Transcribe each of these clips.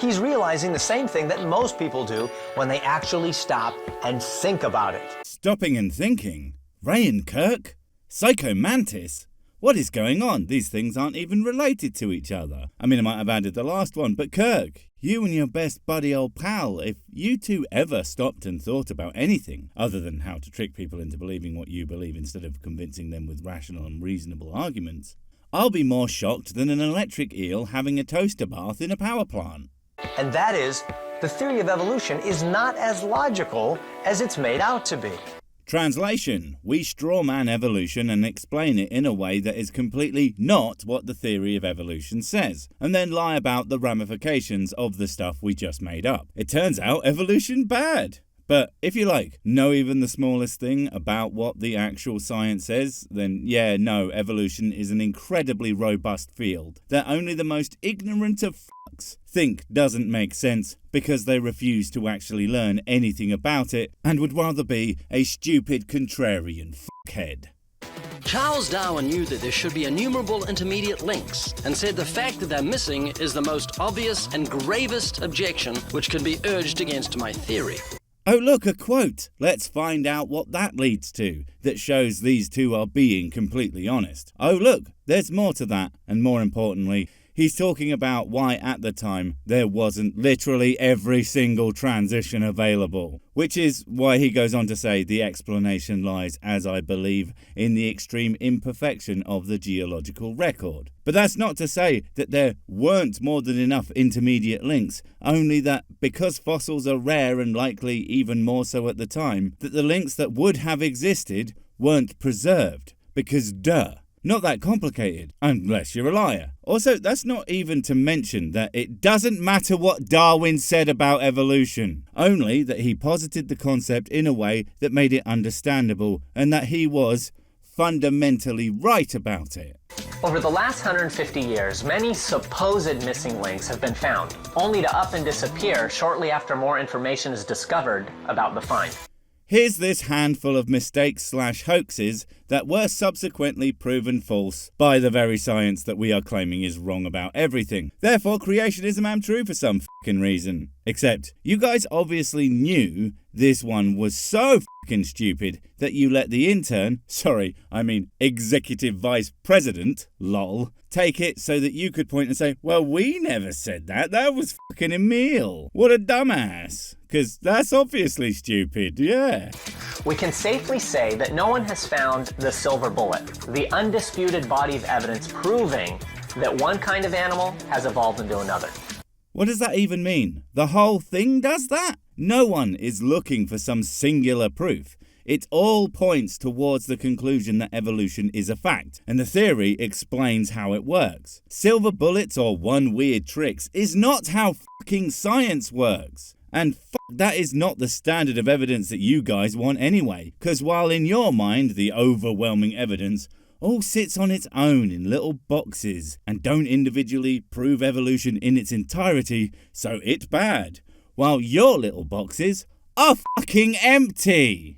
He's realizing the same thing that most people do when they actually stop and think about it. Stopping and thinking? Ray and Kirk? Psycho Mantis? What is going on? These things aren't even related to each other. I mean, I might have added the last one, but Kirk, you and your best buddy old pal, if you two ever stopped and thought about anything other than how to trick people into believing what you believe instead of convincing them with rational and reasonable arguments, I'll be more shocked than an electric eel having a toaster bath in a power plant. And that is, the theory of evolution is not as logical as it's made out to be. Translation: we strawman evolution and explain it in a way that is completely not what the theory of evolution says, and then lie about the ramifications of the stuff we just made up. It turns out evolution bad. But if you know even the smallest thing about what the actual science says, then yeah, no, evolution is an incredibly robust field that only the most ignorant of fucks think doesn't make sense because they refuse to actually learn anything about it and would rather be a stupid contrarian fuckhead. Charles Darwin knew that there should be innumerable intermediate links and said the fact that they're missing is the most obvious and gravest objection which can be urged against my theory. Oh look, a quote! Let's find out what that leads to, that shows these two are being completely honest. Oh look, there's more to that, and more importantly, he's talking about why at the time there wasn't literally every single transition available. Which is why he goes on to say the explanation lies, as I believe, in the extreme imperfection of the geological record. But that's not to say that there weren't more than enough intermediate links, only that because fossils are rare and likely even more so at the time, that the links that would have existed weren't preserved. Because duh. Not that complicated, unless you're a liar. Also, that's not even to mention that it doesn't matter what Darwin said about evolution, only that he posited the concept in a way that made it understandable, and that he was fundamentally right about it. Over the last 150 years, many supposed missing links have been found, only to up and disappear shortly after more information is discovered about the find. Here's this handful of mistakes/hoaxes that were subsequently proven false by the very science that we are claiming is wrong about everything. Therefore, creationism am true for some fucking reason. Except, you guys obviously knew this one was so fucking stupid that you let the executive vice president, lol, take it so that you could point and say, well, we never said that. That was fucking Emil. What a dumbass. Because that's obviously stupid, yeah. We can safely say that no one has found the silver bullet, the undisputed body of evidence proving that one kind of animal has evolved into another. What does that even mean? The whole thing does that? No one is looking for some singular proof. It all points towards the conclusion that evolution is a fact, and the theory explains how it works. Silver bullets or one weird tricks is not how fucking science works. And that is not the standard of evidence that you guys want anyway, because while in your mind the overwhelming evidence all sits on its own in little boxes and don't individually prove evolution in its entirety, so it's bad, while your little boxes are fucking empty.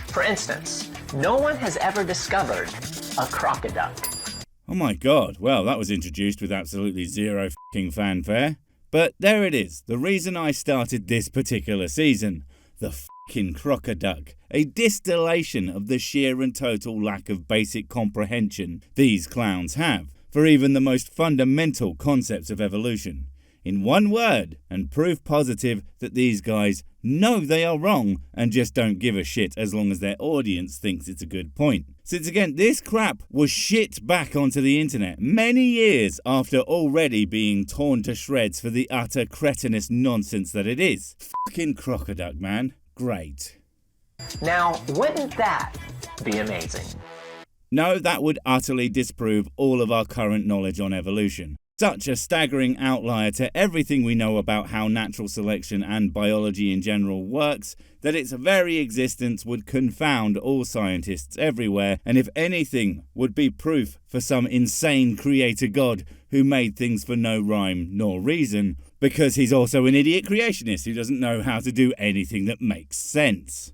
For instance, no one has ever discovered a crocoduck. Oh my god, well that was introduced with absolutely zero fucking fanfare. But there it is, the reason I started this particular season. The fucking crocoduck. A distillation of the sheer and total lack of basic comprehension these clowns have for even the most fundamental concepts of evolution. In one word, and proof positive that these guys know they are wrong and just don't give a shit as long as their audience thinks it's a good point. Since again, this crap was shit back onto the internet many years after already being torn to shreds for the utter cretinous nonsense that it is. Fucking crocoduck, man. Great. Now, wouldn't that be amazing? No, that would utterly disprove all of our current knowledge on evolution. Such a staggering outlier to everything we know about how natural selection and biology in general works, that its very existence would confound all scientists everywhere, and if anything, would be proof for some insane creator god who made things for no rhyme nor reason, because he's also an idiot creationist who doesn't know how to do anything that makes sense.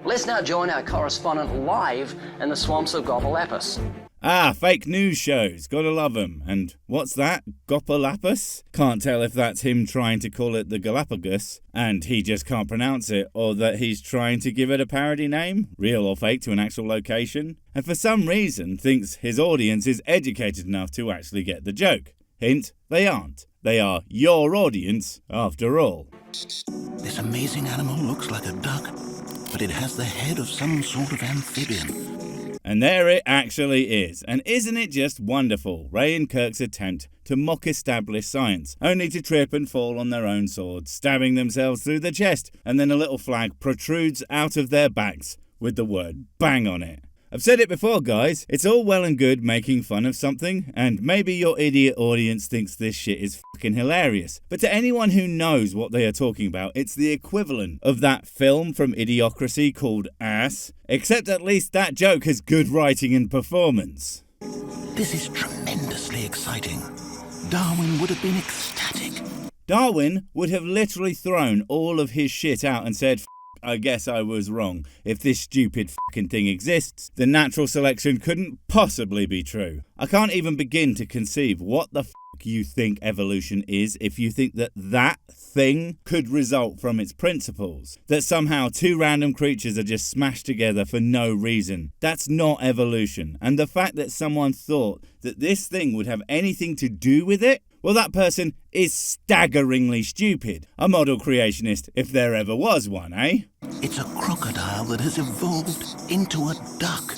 Let's now join our correspondent live in the swamps of Gobblelapis. Ah, fake news shows, gotta love them. And what's that? Gopalapus? Can't tell if that's him trying to call it the Galapagos, and he just can't pronounce it, or that he's trying to give it a parody name, real or fake to an actual location, and for some reason thinks his audience is educated enough to actually get the joke. Hint, they aren't. They are your audience, after all. This amazing animal looks like a duck, but it has the head of some sort of amphibian. And there it actually is. And isn't it just wonderful? Ray and Kirk's attempt to mock established science, only to trip and fall on their own swords, stabbing themselves through the chest, and then a little flag protrudes out of their backs with the word bang on it. I've said it before, guys, it's all well and good making fun of something, and maybe your idiot audience thinks this shit is fucking hilarious, but to anyone who knows what they are talking about, it's the equivalent of that film from Idiocracy called Ass, except at least that joke has good writing and performance. This is tremendously exciting. Darwin would have been ecstatic. Darwin would have literally thrown all of his shit out and said, I guess I was wrong. If this stupid fucking thing exists, then natural selection couldn't possibly be true. I can't even begin to conceive what the fuck you think evolution is if you think that that thing could result from its principles. That somehow two random creatures are just smashed together for no reason. That's not evolution. And the fact that someone thought that this thing would have anything to do with it, well, that person is staggeringly stupid. A model creationist, if there ever was one, eh? It's a crocodile that has evolved into a duck.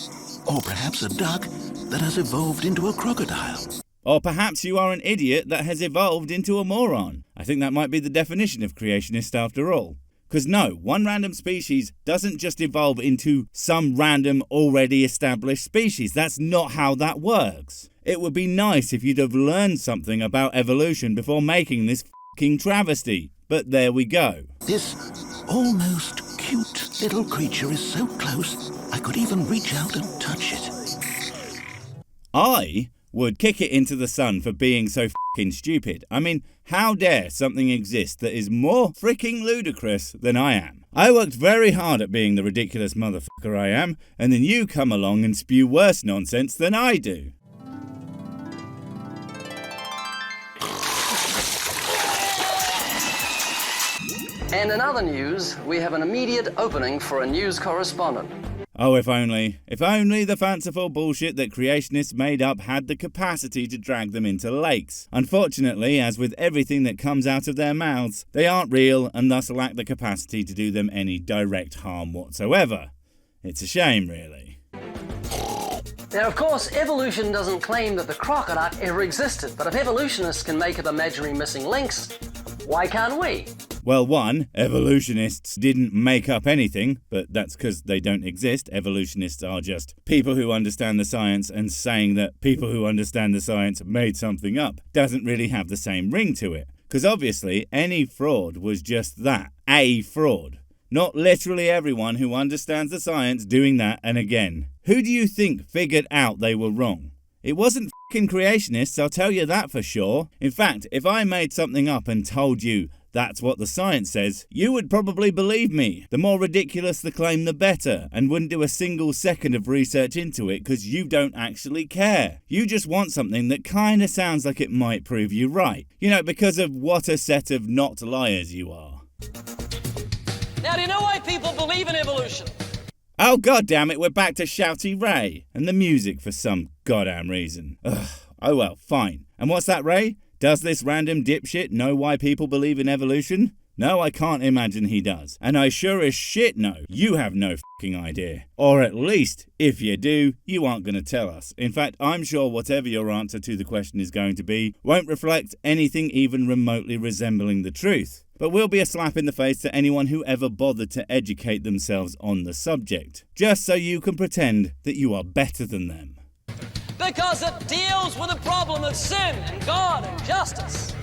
Or perhaps a duck that has evolved into a crocodile. Or perhaps you are an idiot that has evolved into a moron. I think that might be the definition of creationist after all. Because no, one random species doesn't just evolve into some random already established species. That's not how that works. It would be nice if you'd have learned something about evolution before making this fucking travesty. But there we go. This almost cute little creature is so close, I could even reach out and touch it. I would kick it into the sun for being so fucking stupid. I mean, how dare something exist that is more freaking ludicrous than I am? I worked very hard at being the ridiculous motherfucker I am, and then you come along and spew worse nonsense than I do. And in other news, we have an immediate opening for a news correspondent. Oh, if only the fanciful bullshit that creationists made up had the capacity to drag them into lakes. Unfortunately, as with everything that comes out of their mouths, they aren't real and thus lack the capacity to do them any direct harm whatsoever. It's a shame, really. Now, of course, evolution doesn't claim that the crocoduck ever existed, but if evolutionists can make up imaginary missing links, why can't we? Well, one, evolutionists didn't make up anything, but that's because they don't exist. Evolutionists are just people who understand the science, and saying that people who understand the science made something up doesn't really have the same ring to it. Because obviously, any fraud was just that, a fraud. Not literally everyone who understands the science doing that and again. Who do you think figured out they were wrong? It wasn't f***ing creationists, I'll tell you that for sure. In fact, if I made something up and told you that's what the science says, you would probably believe me. The more ridiculous the claim, the better, and wouldn't do a single second of research into it because you don't actually care. You just want something that kind of sounds like it might prove you right. You know, because of what a set of not liars you are. Now, do you know why people believe in evolution? Oh god damn it, we're back to Shouty Ray and the music for some goddamn reason. Ugh. Oh well, fine. And what's that, Ray? Does this random dipshit know why people believe in evolution? No, I can't imagine he does. And I sure as shit know you have no fucking idea. Or at least, if you do, you aren't going to tell us. In fact, I'm sure whatever your answer to the question is going to be won't reflect anything even remotely resembling the truth. But will be a slap in the face to anyone who ever bothered to educate themselves on the subject. Just so you can pretend that you are better than them. Because it deals with the problem of sin and God and justice.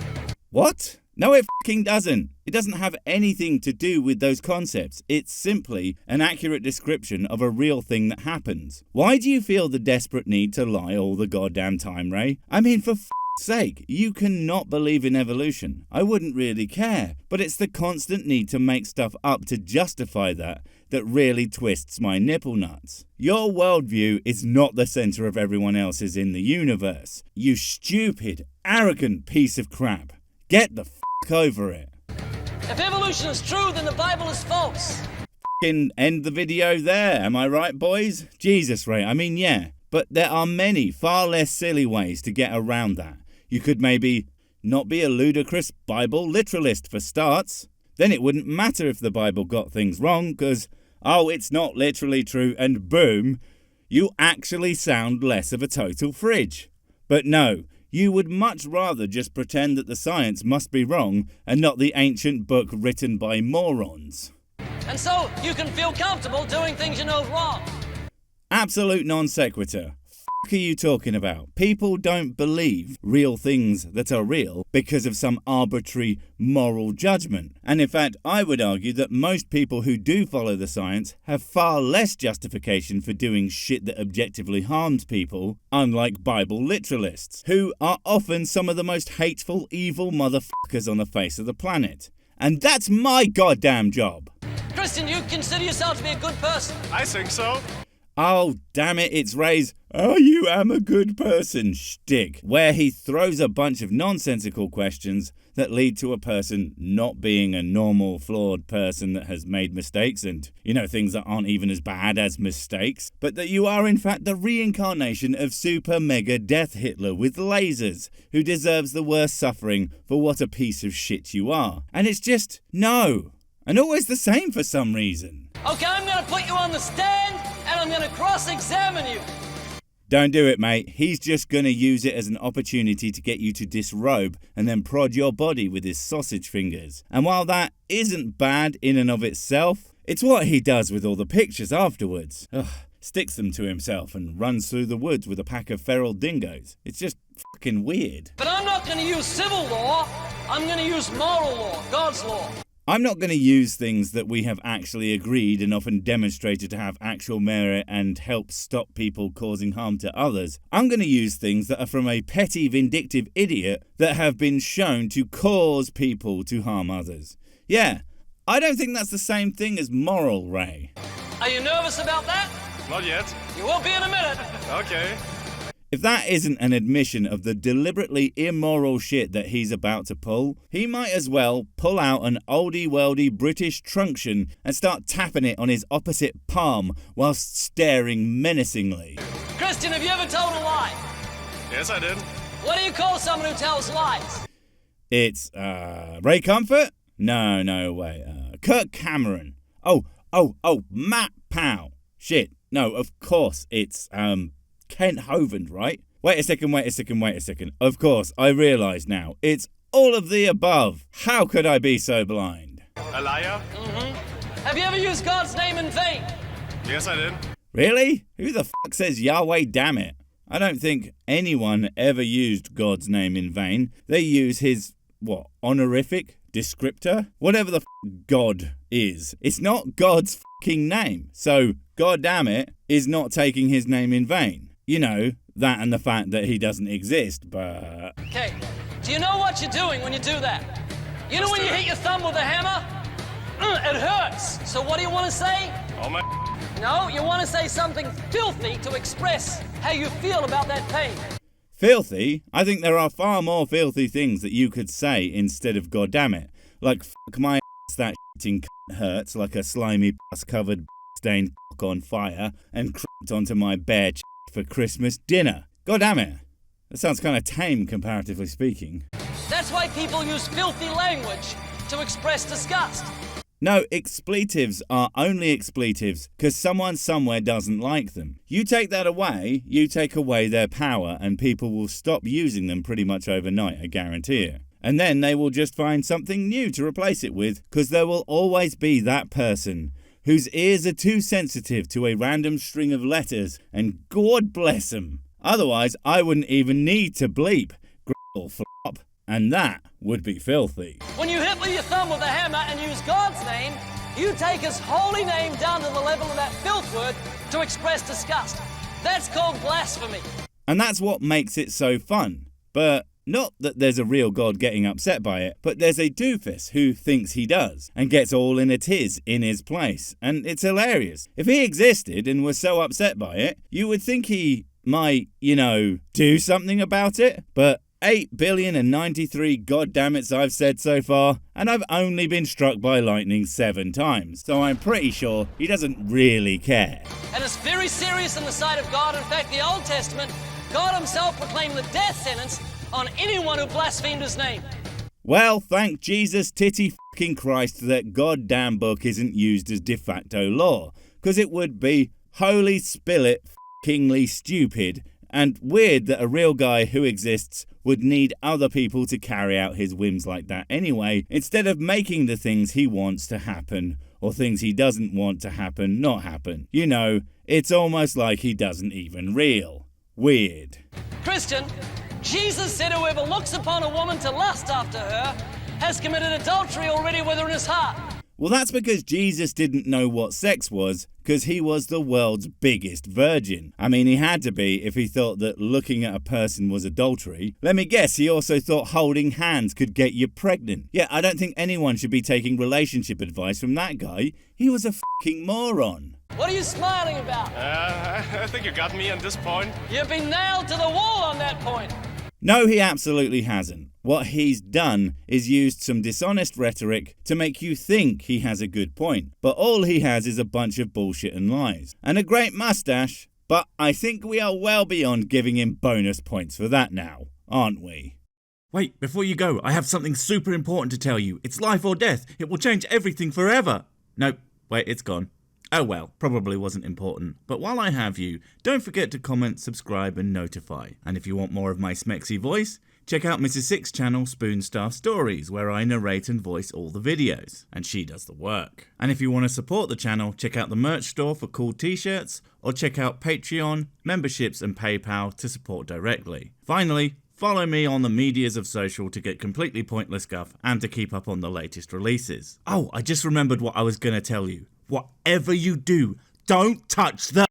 What? No, it fucking doesn't. It doesn't have anything to do with those concepts. It's simply an accurate description of a real thing that happens. Why do you feel the desperate need to lie all the goddamn time, Ray? I mean, for sake, you cannot believe in evolution. I wouldn't really care. But it's the constant need to make stuff up to justify that that really twists my nipple nuts. Your worldview is not the center of everyone else's in the universe. You stupid, arrogant piece of crap. Get the f*** over it. If evolution is true, then the Bible is false. F***ing end the video there, am I right, boys? Jesus, Ray, I mean, yeah. But there are many, far less silly ways to get around that. You could maybe not be a ludicrous Bible literalist for starts. Then it wouldn't matter if the Bible got things wrong, because, oh, it's not literally true, and boom, you actually sound less of a total fridge. But no, you would much rather just pretend that the science must be wrong and not the ancient book written by morons. And so you can feel comfortable doing things you know is wrong. Absolute non sequitur. F*** are you talking about? People don't believe real things that are real because of some arbitrary moral judgment. And in fact, I would argue that most people who do follow the science have far less justification for doing shit that objectively harms people, unlike Bible literalists, who are often some of the most hateful, evil motherfuckers on the face of the planet. And that's my goddamn job. Christian, you consider yourself to be a good person. I think so. Oh, damn it, it's Ray's "oh, you am a good person" shtick, where he throws a bunch of nonsensical questions that lead to a person not being a normal, flawed person that has made mistakes and, things that aren't even as bad as mistakes, but that you are in fact the reincarnation of super mega death Hitler with lasers, who deserves the worst suffering for what a piece of shit you are. And it's just, no. And always the same for some reason. Okay, I'm gonna put you on the stand, and I'm gonna cross-examine you. Don't do it, mate. He's just gonna use it as an opportunity to get you to disrobe and then prod your body with his sausage fingers. And while that isn't bad in and of itself, it's what he does with all the pictures afterwards. Ugh, sticks them to himself and runs through the woods with a pack of feral dingoes. It's just fucking weird. But I'm not gonna use civil law. I'm gonna use moral law, God's law. I'm not going to use things that we have actually agreed and often demonstrated to have actual merit and help stop people causing harm to others. I'm going to use things that are from a petty, vindictive idiot that have been shown to cause people to harm others. Yeah, I don't think that's the same thing as moral, Ray. Are you nervous about that? Not yet. You will be in a minute. Okay. If that isn't an admission of the deliberately immoral shit that he's about to pull, he might as well pull out an oldie-worldy British truncheon and start tapping it on his opposite palm whilst staring menacingly. Christian, have you ever told a lie? Yes, I did. What do you call someone who tells lies? It's, Ray Comfort? No way. Kirk Cameron. Oh, Matt Powell. Shit, no, of course, it's, Kent Hovind, right? Wait a second. Of course, I realise now. It's all of the above. How could I be so blind? A liar? Mm-hmm. Have you ever used God's name in vain? Yes, I did. Really? Who the fuck says Yahweh, damn it? I don't think anyone ever used God's name in vain. They use his, honorific? Descriptor? Whatever the God is. It's not God's fucking name. So, God damn it, is not taking his name in vain. That and the fact that he doesn't exist, but... Okay, do you know what you're doing when you do that? You know when you hit your thumb with a hammer? It hurts. So what do you want to say? Oh my... No, you want to say something filthy to express how you feel about that pain. Filthy? I think there are far more filthy things that you could say instead of goddammit. Like, fuck my ass, that shitting hurts like a slimy pus-covered stained on fire and crept onto my bare for Christmas dinner. God damn it. That sounds kind of tame, comparatively speaking. That's why people use filthy language to express disgust. No, expletives are only expletives because someone somewhere doesn't like them. You take that away, you take away their power, and people will stop using them pretty much overnight, I guarantee it. And then they will just find something new to replace it with, because there will always be that person whose ears are too sensitive to a random string of letters, and God bless them. Otherwise, I wouldn't even need to bleep, or flop, and that would be filthy. When you hit with your thumb with a hammer and use God's name, you take his holy name down to the level of that filth word to express disgust. That's called blasphemy. And that's what makes it so fun. But Not that there's a real God getting upset by it, but there's a doofus who thinks he does, and gets all in a tiz in his place, and it's hilarious. If he existed and was so upset by it, you would think he might, do something about it, but 8,093,000,093 goddammits I've said so far, and I've only been struck by lightning 7 times, so I'm pretty sure he doesn't really care. And it's very serious in the sight of God. In fact, the Old Testament, God himself proclaimed the death sentence on anyone who blasphemed his name. Well, thank Jesus titty fucking Christ that goddamn book isn't used as de facto law, because it would be holy spillit fuckingly stupid and weird that a real guy who exists would need other people to carry out his whims like that anyway, instead of making the things he wants to happen, or things he doesn't want to happen not happen. It's almost like he doesn't even real. Weird. Christian, Jesus said whoever looks upon a woman to lust after her has committed adultery already with her in his heart. Well, that's because Jesus didn't know what sex was, because he was the world's biggest virgin. I mean, he had to be if he thought that looking at a person was adultery. Let me guess, he also thought holding hands could get you pregnant. Yeah, I don't think anyone should be taking relationship advice from that guy. He was a fucking moron. What are you smiling about? I think you got me on this point. You've been nailed to the wall on that point. No, he absolutely hasn't. What he's done is used some dishonest rhetoric to make you think he has a good point, but all he has is a bunch of bullshit and lies. And a great mustache, but I think we are well beyond giving him bonus points for that now, aren't we? Wait, before you go, I have something super important to tell you. It's life or death. It will change everything forever. Nope, wait, it's gone. Oh well, probably wasn't important. But while I have you, don't forget to comment, subscribe and notify. And if you want more of my smexy voice, check out Mrs. Six's channel Spoonstaff Stories, where I narrate and voice all the videos, and she does the work. And if you want to support the channel, check out the merch store for cool t-shirts, or check out Patreon, memberships and PayPal to support directly. Finally, follow me on the medias of social to get completely pointless guff and to keep up on the latest releases. Oh, I just remembered what I was going to tell you. Whatever you do, don't touch the